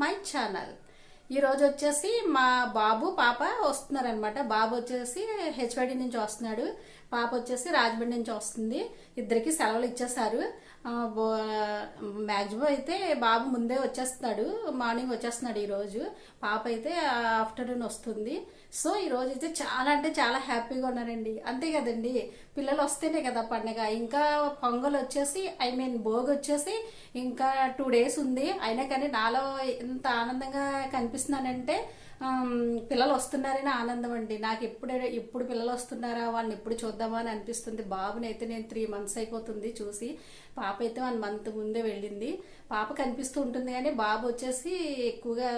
My channel. ఈరోజు వచ్చేసి మా బాబు పాప వస్తున్నారనమాట. బాబు వచ్చేసి హెచ్వైడి నుంచి వస్తున్నాడు, పాప వచ్చేసి రాజమండ్రి నుంచి వస్తుంది. ఇద్దరికి సెలవులు ఇచ్చేసారు. మ్యాక్సిమం అయితే బాబు ముందే వచ్చేస్తున్నాడు, మార్నింగ్ వచ్చేస్తున్నాడు ఈరోజు. పాప అయితే ఆఫ్టర్నూన్ వస్తుంది. సో ఈరోజు అయితే చాలా అంటే చాలా హ్యాపీగా ఉన్నారండి. అంతే కదండి, పిల్లలు వస్తేనే కదా పండగ. ఇంకా పొంగల్ వచ్చేసి భోగి వచ్చేసి ఇంకా 2 days ఉంది. అయినా కానీ నాలో ఎంత ఆనందంగా కనిపిస్తున్నానంటే పిల్లలు వస్తున్నారని ఆనందం అండి. నాకు ఎప్పుడు పిల్లలు వస్తున్నారా, వాళ్ళని ఎప్పుడు చూద్దామా అని అనిపిస్తుంది. బాబుని అయితే నేను 3 months అయిపోతుంది చూసి. పాప అయితే 1 month ముందే వెళ్ళింది. పాప కనిపిస్తూ ఉంటుంది కానీ బాబు వచ్చేసి ఎక్కువగా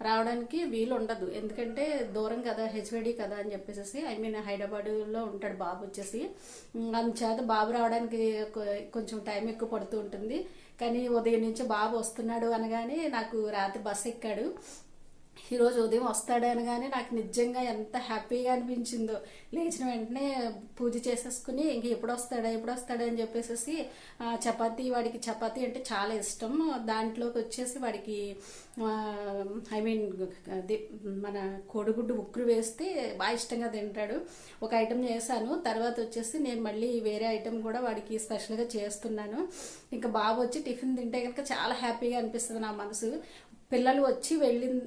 రావడానికి వీలు ఉండదు, ఎందుకంటే దూరం కదా, హెచ్వైడి కదా అని చెప్పేసి. హైదరాబాద్లో ఉంటాడు బాబు వచ్చేసి. అందుచేత బాబు రావడానికి కొంచెం టైం ఎక్కువ పడుతూ ఉంటుంది. కానీ ఉదయం నుంచి బాబు వస్తున్నాడు అనగానే నాకు రాత్రి బస్సు ఎక్కాడు. ఈరోజు ఉదయం వస్తాడు అనగానే నాకు నిజంగా ఎంత హ్యాపీగా అనిపించిందో. లేచిన వెంటనే పూజ చేసేసుకుని ఇంక ఎప్పుడు వస్తాడా అని చెప్పేసి వాడికి చపాతీ అంటే చాలా ఇష్టం. దాంట్లోకి వచ్చేసి వాడికి మన కోడిగుడ్డు ఉక్కురు వేస్తే బాగా ఇష్టంగా తింటాడు. ఒక ఐటెం చేశాను, తర్వాత వచ్చేసి నేను మళ్ళీ వేరే ఐటెం కూడా వాడికి స్పెషల్గా చేస్తున్నాను. ఇంకా బాబు వచ్చి టిఫిన్ తింటే కనుక చాలా హ్యాపీగా అనిపిస్తుంది నా మనసు. పిల్లలు వచ్చి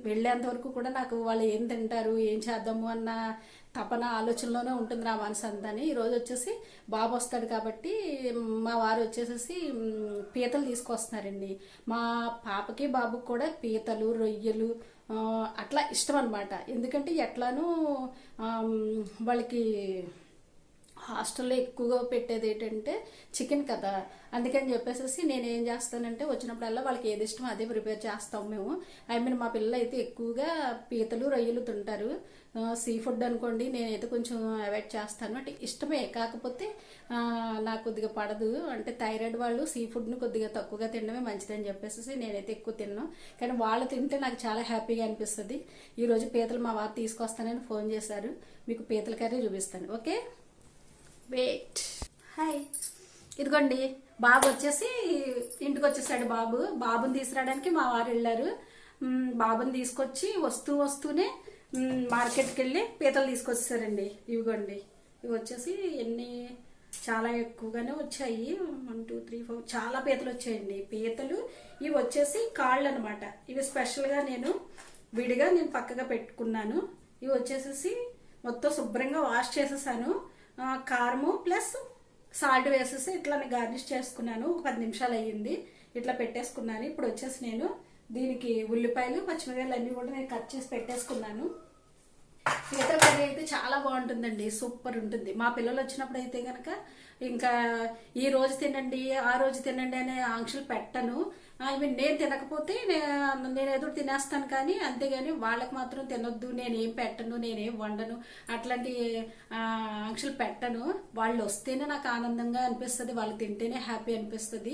వెళ్ళేంత వరకు కూడా నాకు వాళ్ళు ఏం తింటారు, ఏం చేద్దాము అన్న తపన ఆలోచనలోనే ఉంటుంది నా మనసు అంతాని. ఈరోజు వచ్చేసి బాబు వస్తాడు కాబట్టి మా వారు వచ్చేసేసి పీతలు తీసుకొస్తున్నారండి. మా పాపకి బాబుకి కూడా పీతలు, రొయ్యలు అట్లా ఇష్టం అనమాట. ఎందుకంటే ఎట్లానూ వాళ్ళకి హాస్టల్లో ఎక్కువగా పెట్టేది ఏంటంటే చికెన్ కదా, అందుకని చెప్పేసి నేను ఏం చేస్తానంటే వచ్చినప్పుడల్లా వాళ్ళకి ఏది ఇష్టమో అదే ప్రిపేర్ చేస్తాం మేము. మా పిల్లలు అయితే ఎక్కువగా పీతలు, రొయ్యలు తింటారు. సీ ఫుడ్ అనుకోండి నేనైతే కొంచెం అవాయిడ్ చేస్తాను. అంటే ఇష్టమే, కాకపోతే నాకు కొద్దిగా పడదు. అంటే థైరాయిడ్ వాళ్ళు సీ ఫుడ్ని కొద్దిగా తక్కువగా తినడమే మంచిదని చెప్పేసి నేనైతే ఎక్కువ తిన్నాను. కానీ వాళ్ళు తింటే నాకు చాలా హ్యాపీగా అనిపిస్తుంది. ఈరోజు పీతలు మా వారు తీసుకొస్తానని ఫోన్ చేశారు. మీకు పీతల కర్రీ చూపిస్తాను. Okay, wait. హాయ్, ఇదిగోండి బాబు వచ్చేసి ఇంటికి వచ్చేసాడు. బాబుని తీసుకురావడానికి మా వారు వెళ్ళారు. బాబుని తీసుకొచ్చి వస్తూనే మార్కెట్కి వెళ్ళి పీతలు తీసుకొచ్చేసారండి. ఇవిగోండి, ఇవి వచ్చేసి చాలా ఎక్కువగానే వచ్చాయి. 1 2 3 4 చాలా పీతలు వచ్చాయండి. పీతలు ఇవి వచ్చేసి కాళ్ళు అనమాట. ఇవి స్పెషల్గా నేను విడిగా పక్కగా పెట్టుకున్నాను. ఇవి వచ్చేసేసి మొత్తం శుభ్రంగా వాష్ చేసేసాను. కారము ప్లస్ సాల్ట్ వేసేసి ఇట్లా గార్నిష్ చేసుకున్నాను. 10 నిమిషాలు అయ్యింది, ఇట్లా పెట్టేసుకున్నాను. ఇప్పుడు వచ్చేసి నేను దీనికి ఉల్లిపాయలు, పచ్చిమిరపకాయలు అన్నీ కూడా నేను కట్ చేసి పెట్టేసుకున్నాను. పీతల కర్రీ అయితే చాలా బాగుంటుందండి, సూపర్ ఉంటుంది. మా పిల్లలు వచ్చినప్పుడు అయితే కనుక ఇంకా ఈ రోజు తినండి, ఆ రోజు తినండి అనే ఆంక్షలు పెట్టను. నేను తినకపోతే నేను ఏదో తినేస్తాను, కానీ అంతేగాని వాళ్ళకి మాత్రం తినొద్దు, నేనేం పెట్టను, నేనేం వండను, అట్లాంటి ఆంక్షలు పెట్టను. వాళ్ళు వస్తేనే నాకు ఆనందంగా అనిపిస్తుంది, వాళ్ళు తింటేనే హ్యాపీ అనిపిస్తుంది.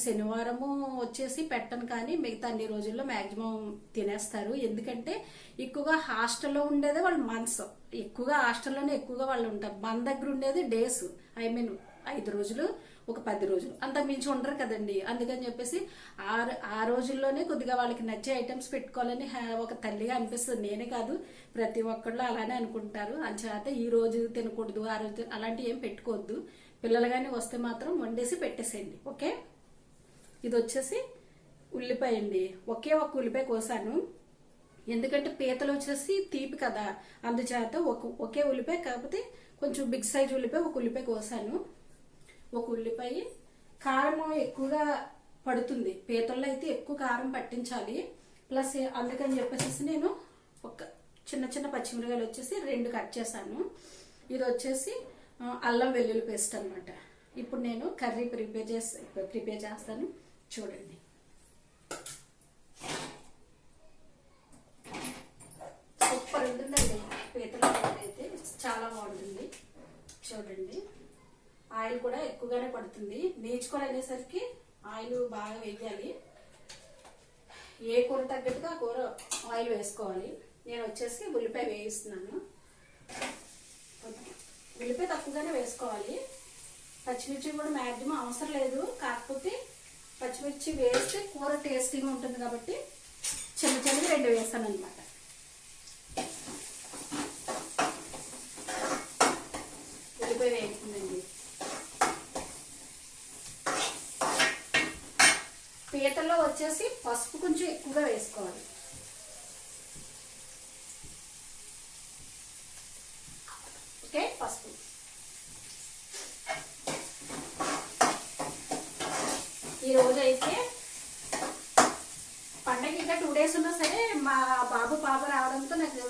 శనివారము వచ్చేసి పెట్టను, కానీ మిగతా అన్ని రోజుల్లో మ్యాక్సిమం తినేస్తారు. ఎందుకంటే ఎక్కువగా హాస్టల్లో ఉండేదే వాళ్ళ మనసు, ఎక్కువగా హాస్టల్లోనే ఎక్కువగా వాళ్ళు ఉంటారు. మన దగ్గర ఉండేది డేస్, 5 రోజులు, ఒక 10 రోజులు, అంత మించి ఉండరు కదండి. అందుకని చెప్పేసి ఆ రోజుల్లోనే కొద్దిగా వాళ్ళకి నచ్చే ఐటమ్స్ పెట్టుకోవాలని ఒక తల్లిగా అనిపిస్తుంది. నేనే కాదు, ప్రతి ఒక్కళ్ళు అలానే అనుకుంటారు. అంచేత ఈ రోజు తినకూడదు, ఆ రోజు అలాంటివి ఏం పెట్టుకోవద్దు. పిల్లలు కానీ వస్తే మాత్రం వండేసి పెట్టేసేయండి. ఓకే, ఇది వచ్చేసి ఉల్లిపాయ అండి. ఒకే ఒక ఉల్లిపాయ కోసాను, ఎందుకంటే పీతలు వచ్చేసి తీపి కదా, అందుచేత ఒకే ఉల్లిపాయ, కాకపోతే కొంచెం బిగ్ సైజ్ ఉల్లిపాయ ఒక ఉల్లిపాయ కోసాను. ఒక ఉల్లిపాయ, కారం ఎక్కువగా పడుతుంది పీతల్లో అయితే, ఎక్కువ కారం పట్టించాలి. ప్లస్ అందుకని చెప్పేసి నేను ఒక చిన్న పచ్చిమిరకాయలు వచ్చేసి 2 కట్ చేశాను. ఇది వచ్చేసి అల్లం వెల్లుల్లి పేస్ట్ అనమాట. ఇప్పుడు నేను కర్రీ ప్రిపేర్ చేస్తాను, చూడండి. సూపర్ ఉంటుందండి పీతల కర్రీ అయితే, చాలా బాగుంటుంది. చూడండి, ఆయిల్ కూడా ఎక్కువగానే పడుతుంది. నేర్చుకొని అనేసరికి ఆయిల్ బాగా వేయాలి. ఏ కూర తగ్గట్టుగా కూర ఆయిల్ వేసుకోవాలి. నేను వచ్చేసి ఉల్లిపాయ వేయిస్తున్నాను. ఉల్లిపాయ తక్కువగానే వేసుకోవాలి. పచ్చిమిర్చి కూడా మ్యాక్సిమం అవసరం లేదు, కాకపోతే పచ్చిమిర్చి వేస్తే కూర టేస్టీగా ఉంటుంది కాబట్టి చిన్న చిన్నవి 2 వేసాను అనమాట. ఉల్లిపాయ వేగుతుందండి. పీతల్లో వచ్చేసి పసుపు కొంచెం ఎక్కువగా వేసుకోవాలి. ఓకే, పసుపు. ఈరోజు అయితే పండగ ఇంకా 2 days ఉన్నా సరే మా బాబు పాప రావడంతో నాకు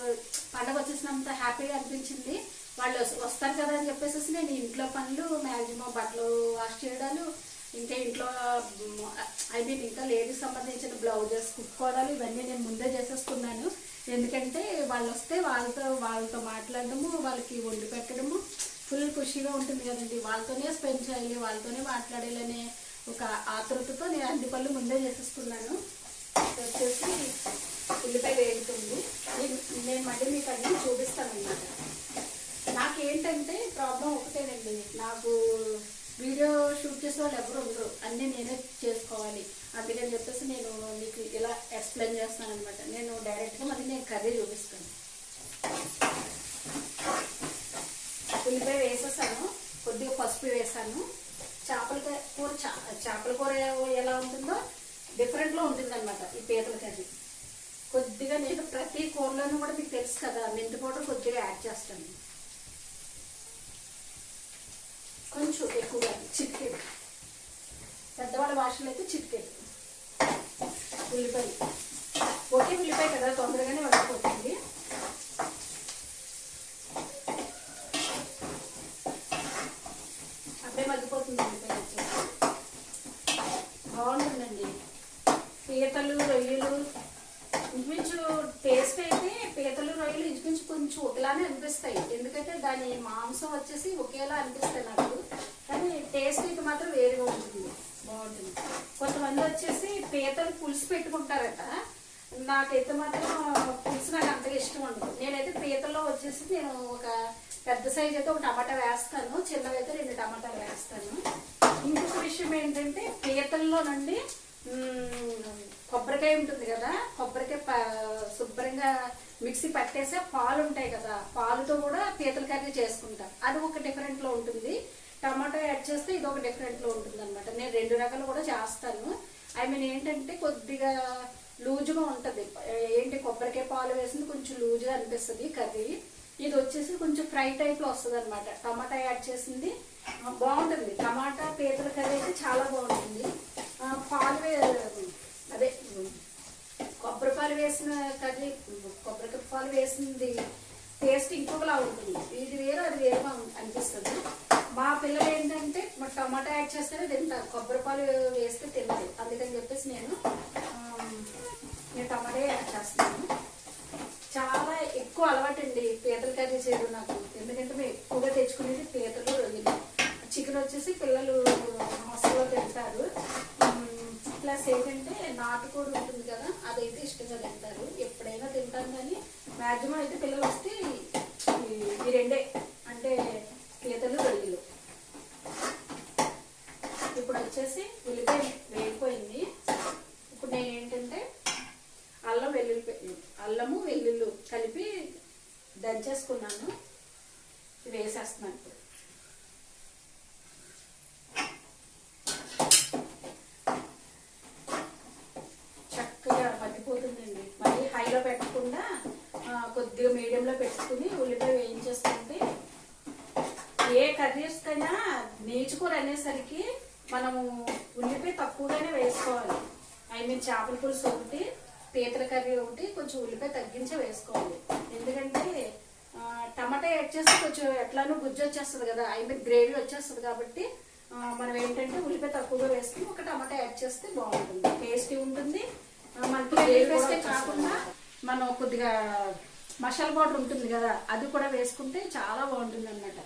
పండగ వచ్చేసినంత హ్యాపీగా అనిపించింది. వాళ్ళు వస్తారు కదా అని చెప్పేసి నేను ఇంట్లో పనులు మ్యాక్సిమం బట్టలు వాష్ చేయడాలు, ఇంకా ఇంట్లో ఇంకా లేడీస్ సంబంధించిన బ్లౌజెస్ కుట్టుకోవడాలు ఇవన్నీ నేను ముందే చేసేసుకున్నాను. ఎందుకంటే వాళ్ళు వస్తే వాళ్ళతో మాట్లాడడము, వాళ్ళకి వండి పెట్టడము ఫుల్ ఖుషిగా ఉంటుంది కదండి. వాళ్ళతోనే స్పెండ్ చేయాలి, వాళ్ళతోనే మాట్లాడాలి అనే ఒక ఆతృతతో నేను అన్ని పనులు ముందే చేసేసుకున్నాను. వచ్చేసి ఉల్లిపాయ వేగుతుంది. నేను మళ్ళీ మీకు అన్నీ చూపిస్తాను అన్నమాట. నాకేంటంటే ప్రాబ్లం ఒకటేనండి, నాకు వీడియో షూట్ చేసే వాళ్ళు ఎవరు ఉండరు, అన్నీ నేనే చేసుకోవాలి. అందుకని చెప్పేసి నేను మీకు ఇలా ఎక్స్ప్లెయిన్ చేస్తాను అనమాట. నేను డైరెక్ట్గా మళ్ళీ నేను కర్రీ చూపిస్తాను. ఉల్లిపాయ వేసేసాను, కొద్దిగా పసుపు వేసాను. చేపల కూర ఎలా ఉంటుందో డిఫరెంట్లో ఉంటుంది అనమాట ఈ పీతల కర్రీ. కొద్దిగా నేను ప్రతి కూరలోనూ కూడా మీకు తెలుసు కదా, మెంతి పౌడర్ కొద్దిగా యాడ్ చేస్తాను, కొంచెం ఎక్కువగా, చిటికెడు. పెద్దవాళ్ళ భాషలో అయితే చిటికెడు. ఉల్లిపాయ ఒకే ఉల్లిపాయ కదా, తొందరగానే వడకపోతుంది. అప్పుడే మగ్గిపోతుంది ఉల్లిపాయ వచ్చేసి. బాగుంటుందండి. పీతలు రొయ్యలు ఇంచుమించు టేస్ట్ అయితే పీతలు రొయ్యలు ఇంచుమించు కొంచెం ఒకలానే అనిపిస్తాయి, ఎందుకంటే దాని మాంసం వచ్చేసి ఒకేలా అనిపిస్తాయి నాకు. కానీ టేస్ట్ అయితే మాత్రం వేరుగా ఉంటుంది, బాగుంటుంది. కొంతమంది వచ్చేసి పీతలు పులుసు పెట్టుకుంటారట, నాకైతే మాత్రం పులుసు నాకు అంతగా ఇష్టం ఉండదు. నేనైతే పీతల్లో వచ్చేసి నేను ఒక పెద్ద సైజ్ అయితే ఒక టమాటా వేస్తాను, చిన్నవైతే 2 టమాటాలు వేస్తాను. ఇంకొక విషయం ఏంటంటే పీతల్లోనండి కొబ్బరికాయ ఉంటుంది కదా, కొబ్బరికాయ శుభ్రంగా మిక్సీ పట్టేసే పాలు ఉంటాయి కదా, పాలుతో కూడా పీతల కర్రీ చేసుకుంటాం. అది ఒక డిఫరెంట్లో ఉంటుంది. టమాటో యాడ్ చేస్తే ఇది ఒక డిఫరెంట్లో ఉంటుంది అనమాట. నేను 2 రకాలు కూడా చేస్తాను. ఏంటంటే కొద్దిగా లూజుగా ఉంటుంది. కొబ్బరికాయ పాలు వేసింది కొంచెం లూజుగా అనిపిస్తుంది కర్రీ. ఇది వచ్చేసి కొంచెం ఫ్రై టైప్లో వస్తుంది అనమాట. టమాటా యాడ్ చేసింది బాగుంటుంది. టమాటా పీతల కర్రీ అయితే చాలా బాగుంటుంది. అదే కొబ్బరి పాలు వేసిన కర్రీ, కొబ్బరికాయ పాలు వేసింది టేస్ట్ ఇంకొకలా ఉంటుంది. ఇది వేరు అది వేరుగా అనిపిస్తుంది. మా పిల్లలు ఏంటంటే టమాటా యాడ్ చేస్తేనే తింటారు, కొబ్బరి పాలు వేస్తే తినదు. అందుకని చెప్పేసి నేను టమాటా యాడ్ చేస్తాను. చాలా ఎక్కువ అలవాటు అండి పీతల కర్రీ చేయడం నాకు, ఎందుకంటే మేము ఎక్కువగా తెచ్చుకునేది పీతలు రొయ్యలు. చికెన్ వచ్చేసి పిల్లలు హాస్టల్లో తింటారు. ప్లస్ ఏంటంటే నాటుకోడి ఉంటుంది కదా, అదైతే ఇష్టంగా తింటారు. ఎప్పుడైనా తింటాను, కానీ మ్యాక్సిమం అయితే పిల్లలు వస్తే ఈ 2 అంటే పీతలు రొయ్యలు. ఇప్పుడు వచ్చేసి ఉల్లిపాయ వేగిపోయింది. ఇప్పుడు నేను ఏంటంటే అల్లము వెల్లుల్లి కలిపి దంచేసుకున్నాను, వేసేస్తున్నాను. ఇప్పుడు చక్కగా మగ్గిపోతుందండి. మళ్ళీ హైలో పెట్టకుండా కొద్దిగా మీడియంలో పెట్టుకుని ఉల్లిపాయ వేయించేసుకుంటే, ఏ కర్రీస్ కైనా నీచుకూర అనేసరికి మనము ఉల్లిపాయ తక్కువగానే వేసుకోవాలి. చేపల పులుసు ఒకటి, పీతల కర్రీ ఒకటి కొంచెం ఉల్లిపాయ తగ్గించే వేసుకోవాలి. ఎందుకంటే టమాటా యాడ్ చేస్తే కొంచెం ఎట్లానో గుజ్జు వచ్చేస్తుంది కదా, గ్రేవీ వచ్చేస్తుంది. కాబట్టి మనం ఏంటంటే ఉల్లిపాయ తక్కువగా వేసుకుని ఒక టమాటా యాడ్ చేస్తే బాగుంటుంది, టేస్టీ ఉంటుంది. మనకి గ్రేవీ వేస్తే కాకుండా మనం కొద్దిగా మసాలా పౌడర్ ఉంటుంది కదా, అది కూడా వేసుకుంటే చాలా బాగుంటుంది అన్నమాట.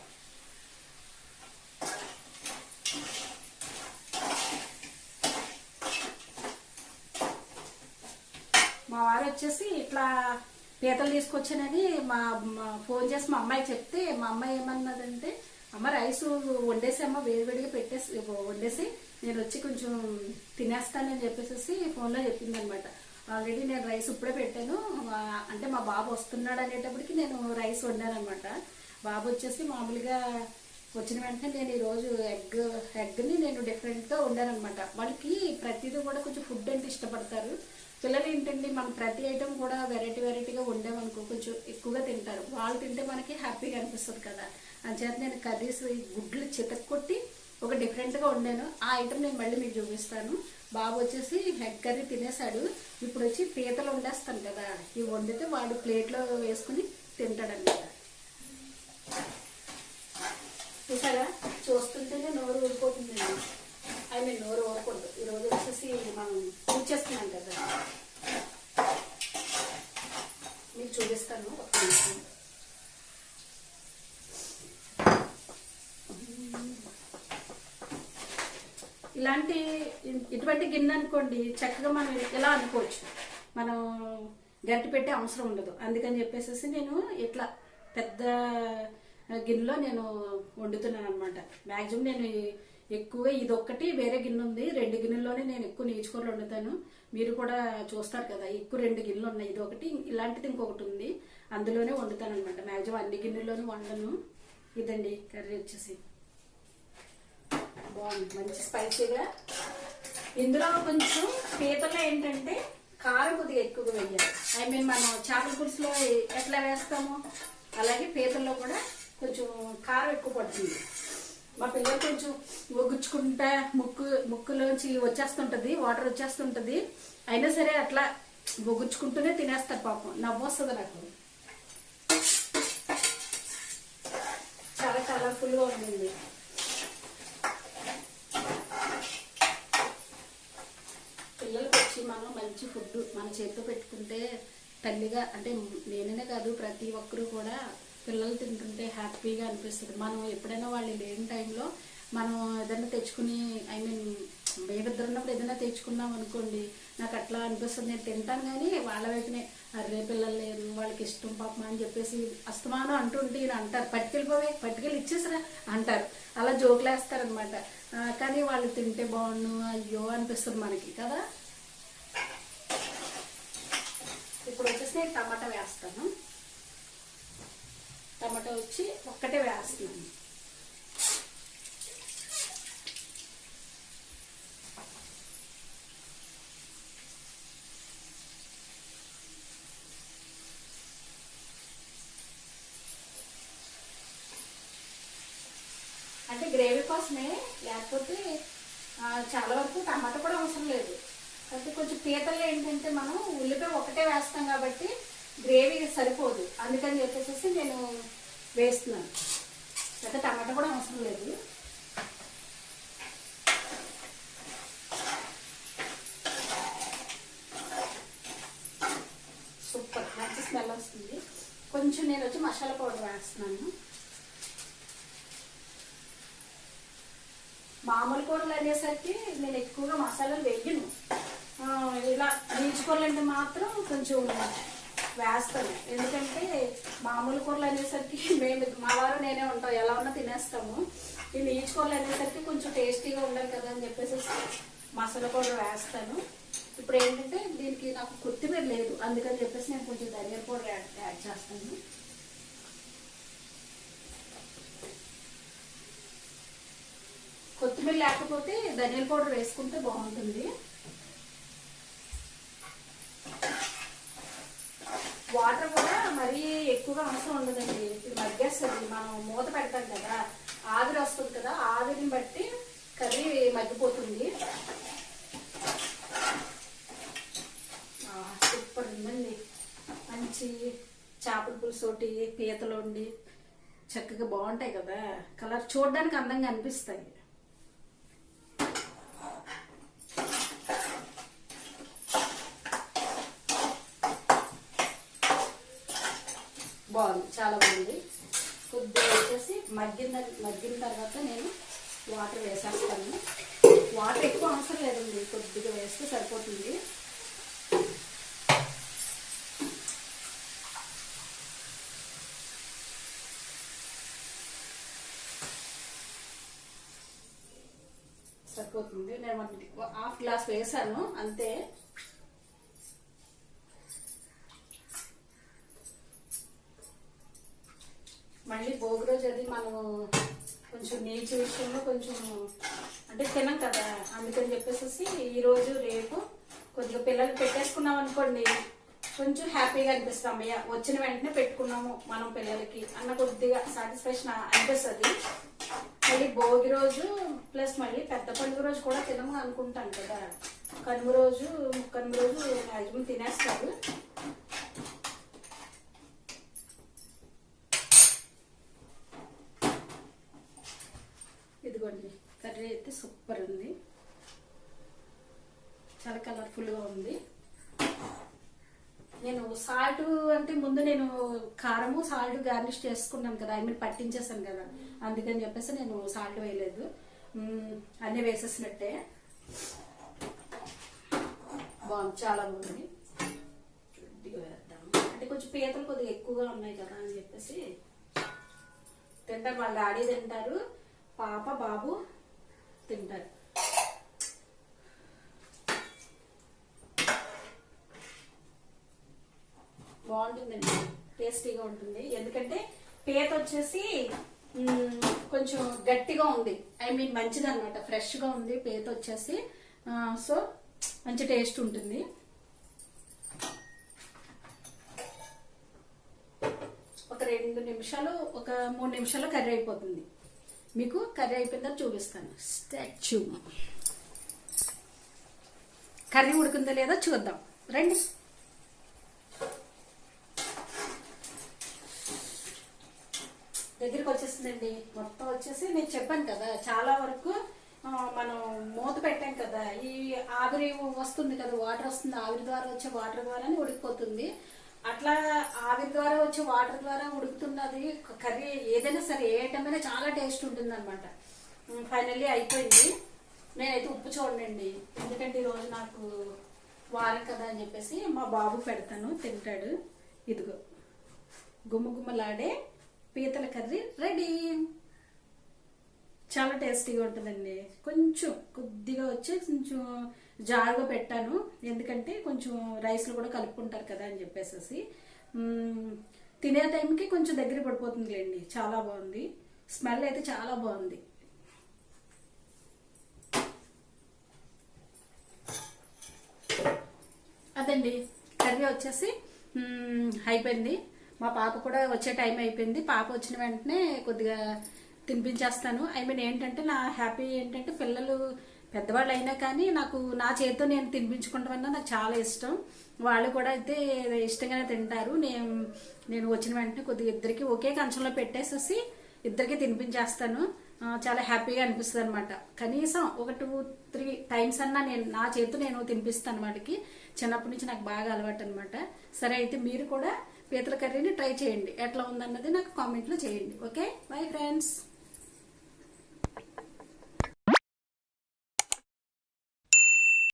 మా వారు వచ్చేసి ఇట్లా పీతలు తీసుకొచ్చానని ఫోన్ చేసి మా అమ్మాయి చెప్తే, మా అమ్మాయి ఏమన్నదంటే, అమ్మ రైస్ వండేసి అమ్మ వేడివేడిగా వండేసి నేను వచ్చి కొంచెం తినేస్తానని చెప్పేసి ఫోన్లో చెప్పింది అనమాట. ఆల్రెడీ నేను రైస్ ఇప్పుడే పెట్టాను. అంటే మా బాబు వస్తున్నాడు అనేటప్పటికి నేను రైస్ వండాను అనమాట. బాబు వచ్చేసి మామూలుగా వచ్చిన వెంటనే నేను ఈరోజు ఎగ్ని నేను డిఫరెంట్గా వండాను అనమాట. వాళ్ళకి ప్రతిదీ కూడా కొంచెం ఫుడ్ అంటే ఇష్టపడతారు పిల్లలు. ఏంటంటే మనం ప్రతి ఐటెం కూడా వెరైటీగా వండామనుకో కొంచెం ఎక్కువగా తింటారు. వాళ్ళు తింటే మనకి హ్యాపీగా అనిపిస్తుంది కదా. అంచేత నేను కర్రీస్ గుడ్లు చితక్కొట్టి ఒక డిఫరెంట్గా వండాను. ఆ ఐటెం నేను మళ్ళీ మీకు చూపిస్తాను. బాబు వచ్చేసి ఎగ్ కర్రీ తినేసాడు. ఇప్పుడు వచ్చి పీతలు వండేస్తాను కదా, ఇవి వండితే వాడు ప్లేట్లో వేసుకుని తింటాడన్నమాట. చూసారా, చూస్తుంటేనే నోరు ఊరిపోతుందండి. అవి నేను నోరు ఊరకూడదు. ఈరోజు వచ్చేసి మనం పూజ చేస్తున్నాం కదా, మీకు చూపిస్తాను ఒక నిమిషం. ఇటువంటి గిన్నె అనుకోండి, చక్కగా మనం ఎలా అనుకోవచ్చు, మనం గరిటె పెట్టే అవసరం ఉండదు. అందుకని చెప్పేసి నేను ఇట్లా పెద్ద గిన్నెలో నేను వండుతున్నాను అనమాట. మ్యాక్సిమం నేను ఎక్కువగా ఇదొక్కటి, వేరే గిన్నె ఉంది, 2 గిన్నెల్లోనే నేను ఎక్కువ నీచుకూరలు వండుతాను. మీరు కూడా చూస్తారు కదా, ఎక్కువ 2 గిన్నెలు ఉన్నాయి. ఇది ఒకటి, ఇలాంటిది ఇంకొకటి ఉంది, అందులోనే వండుతాను అనమాట. మ్యాక్సిమం అన్ని గిన్నెల్లోనూ వండను. ఇదండి కర్రీ వచ్చేసి బాగుంది, మంచి స్పైసీగా. ఇందులో కొంచెం పీతలో ఏంటంటే కారం కొద్దిగా ఎక్కువగా వేయాలి. మనం చేపల పులుసులో ఎట్లా వేస్తామో అలాగే పీతల్లో కూడా కొంచెం కారం ఎక్కువ పడుతుంది. మా పిల్లలు కొంచెం ఒగ్గుచ్చుకుంటా ముక్కులోంచి వచ్చేస్తుంటది, వాటర్ వచ్చేస్తుంటది. అయినా సరే అట్లా ఒగ్గుచ్చుకుంటూనే తినేస్తారు. పాపం నవ్వు వస్తుంది నాకు. చాలా కలర్ఫుల్గా ఉంటుంది. పిల్లలకి వచ్చి మనం మంచి ఫుడ్ మన చేతితో పెట్టుకుంటే తల్లిగా, అంటే నేనే కాదు ప్రతి ఒక్కరూ కూడా పిల్లలు తింటుంటే హ్యాపీగా అనిపిస్తుంది. మనం ఎప్పుడైనా వాళ్ళు లేని టైంలో మనం ఏదైనా తెచ్చుకుని, మేమిద్దరు ఉన్నప్పుడు ఏదైనా తెచ్చుకున్నాం అనుకోండి, నాకు అట్లా అనిపిస్తుంది. నేను తింటాను కానీ వాళ్ళ వైపునే, అరే పిల్లలు లేరు వాళ్ళకి ఇష్టం పాపం అని చెప్పేసి అస్తమానం అంటుంటే ఈయన అంటారు, పట్టుకెళ్ళి ఇచ్చేసిరా అంటారు. అలా జోకులు వేస్తారనమాట. కానీ వాళ్ళు తింటే బాగుండు అయ్యో అనిపిస్తుంది మనకి కదా. ఇప్పుడు వచ్చేసి నేను టమాటా వేస్తాను. టమాటా వచ్చి ఒక్కటే వేస్తున్నాను. అంటే గ్రేవీ కోసమే, లేకపోతే చాలా వరకు టమాటా కూడా అవసరం లేదు. అంటే కొంచెం పీతల్లో ఏంటంటే మనం ఉల్లిపాయ ఒకటే వేస్తాం కాబట్టి గ్రేవీ సరిపోదు. అందుకని చెప్పేసి నేను వేస్తున్నాను. అయితే టమాటా కూడా అవసరం లేదు. సూపర్ మంచి స్మెల్ వస్తుంది. కొంచెం నేను వచ్చి మసాలా పౌడర్ వేస్తున్నాను. మామూలు కూరలు అనేసరికి నేను ఎక్కువగా మసాలాలు వేయను. ఇలా నీచుకూరలు అంటే మాత్రం కొంచెం వేస్తాను. ఎందుకంటే మామూలు కూరలు అనేసరికి మా వారు నేనే ఉంటాం, ఎలా ఉన్నా తినేస్తాము. ఈ నీచుకూరలు అనేసరికి కొంచెం టేస్టీగా ఉండాలి కదా అని చెప్పేసి మసాలా పౌడర్ వేస్తాను. ఇప్పుడు ఏంటంటే దీనికి నాకు కొత్తిమీర లేదు, అందుకని చెప్పేసి నేను కొంచెం ధనియాల పౌడర్ యాడ్ చేస్తాను. కొత్తిమీర లేకపోతే ధనియాల పౌడర్ వేసుకుంటే బాగుంటుంది. వాటర్ కూడా మరీ ఎక్కువగా అవసరం ఉండదండి. ఇది మగ్గేస్తుంది. మనం మూత పెడతాం కదా, ఆవిరి వస్తుంది కదా, ఆవిరిని బట్టి కర్రీ మగ్గిపోతుంది. సూపర్ ఉందండి. మంచి చేపల పులుసు ఒకటి పీతలు వండి చక్కగా బాగుంటాయి కదా, కలర్ చూడడానికి అందంగా అనిపిస్తాయి. బాగుంది, చాలా బాగుంది. కొద్దిగా వచ్చేసి మగ్గిన తర్వాత నేను వాటర్ వేసేస్తాను. వాటర్ ఎక్కువ అవసరం లేదండి, కొద్దిగా వేస్తే సరిపోతుంది. సరిపోతుంది. నేను 1/2 గ్లాస్ వేసాను అంతే. మళ్ళీ భోగి రోజు అది మనం కొంచెం నీచు విషయంలో కొంచెం అంటే తినం కదా, అందుకని చెప్పేసి ఈరోజు రేపు కొద్దిగా పిల్లలు పెట్టేసుకున్నాం అనుకోండి, కొంచెం హ్యాపీగా అనిపిస్తుంది. అమ్మయ్య వచ్చిన వెంటనే పెట్టుకున్నాము మనం పిల్లలకి అన్న కొద్దిగా సాటిస్ఫాక్షన్ అనిపిస్తుంది. మళ్ళీ భోగి రోజు ప్లస్ మళ్ళీ పెద్ద పండుగ రోజు కూడా తినము అనుకుంటాను కదా, కనుమ రోజు మ్యాక్సిమం తినేస్తారు. ఇదిగోండి కర్రీ అయితే సూపర్ ఉంది, చాలా కలర్ఫుల్గా ఉంది. నేను సాల్ట్ అంటే ముందు నేను కారము సాల్ట్ గార్నిష్ చేసుకున్నాను కదా, పట్టించేసాను కదా, అందుకని చెప్పేసి నేను సాల్ట్ వేయలేదు, అన్నీ వేసేసినట్టే. బాగుంది, చాలా బాగుంది. కొద్దిగా వేద్దాం అంటే కొంచెం పీతలు కొద్దిగా ఎక్కువగా ఉన్నాయి కదా అని చెప్పేసి. తింటారు, వాళ్ళ డాడీ తింటారు, పాప బాబు తింటారు. బాగుంటుందండి, టేస్టీగా ఉంటుంది. ఎందుకంటే పీత వచ్చేసి కొంచెం గట్టిగా ఉంది, మంచిది అనమాట, ఫ్రెష్గా ఉంది పీత వచ్చేసి. సో మంచి టేస్ట్ ఉంటుంది. ఒక 2 నిమిషాలు, ఒక 3 నిమిషాల్లో కర్రీ అయిపోతుంది. మీకు కర్రీ అయిపోయిందని చూపిస్తాను. స్టాచ్యూ కర్రీ ఉడికిందో లేదో చూద్దాం రండి. దగ్గరికి వచ్చేసిందండి మొత్తం. వచ్చేసి నేను చెప్పాను కదా, చాలా వరకు మనం మూత పెట్టాం కదా, ఈ ఆవిరి వస్తుంది కదా, వాటర్ వస్తుంది, ఆవిరి ద్వారా వచ్చే వాటర్ ద్వారానే ఉడికిపోతుంది. అట్లా ఆవిరి ద్వారా వచ్చే వాటర్ ద్వారా ఉడుకుతున్నది కర్రీ. ఏదైనా సరే ఏ ఐటమ్ అయినా చాలా టేస్ట్ ఉంటుంది అనమాట. ఫైనల్లీ అయిపోయింది. నేనైతే ఉప్పు చూడండి, ఎందుకంటే ఈరోజు నాకు వారం కదా అని చెప్పేసి మా బాబు పెడతాను, తింటాడు. ఇదిగో గుమ్మగుమ్మలాడే పీతల కర్రీ రెడీ. చాలా టేస్టీగా ఉంటుందండి. కొంచెం కొద్దిగా వచ్చి కొంచెం జారుగా పెట్టాను, ఎందుకంటే కొంచెం రైస్లో కూడా కలుపుకుంటారు కదా అని చెప్పేసి. తినే టైంకి కొంచెం దగ్గర పడిపోతుందిలేండి. చాలా బాగుంది, స్మెల్ అయితే చాలా బాగుంది. అదండి కర్రీ వచ్చేసి అయిపోయింది. మా పాప కూడా వచ్చే టైం అయిపోయింది. పాప వచ్చిన వెంటనే కొద్దిగా తినిపించేస్తాను. ఏంటంటే నా హ్యాపీ ఏంటంటే పిల్లలు పెద్దవాళ్ళు అయినా కానీ నాకు నా చేతితో నేను తినిపించుకుంటాం అన్నా నాకు చాలా ఇష్టం. వాళ్ళు కూడా అయితే ఇష్టంగానే తింటారు. నేను వచ్చిన వెంటనే కొద్దిగా ఇద్దరికి ఒకే కంచంలో పెట్టేసేసి ఇద్దరికి తినిపించేస్తాను. చాలా హ్యాపీగా అనిపిస్తుంది అనమాట. కనీసం ఒక 2-3 టైమ్స్ అన్నా నా చేతితో నేను తినిపిస్తాను వాటికి. చిన్నప్పటి నుంచి నాకు బాగా అలవాటు అనమాట. సరే, అయితే మీరు కూడా పీతల కర్రీని ట్రై చేయండి. ఎట్లా ఉందన్నది నాకు కామెంట్లో చేయండి. Okay, bye friends.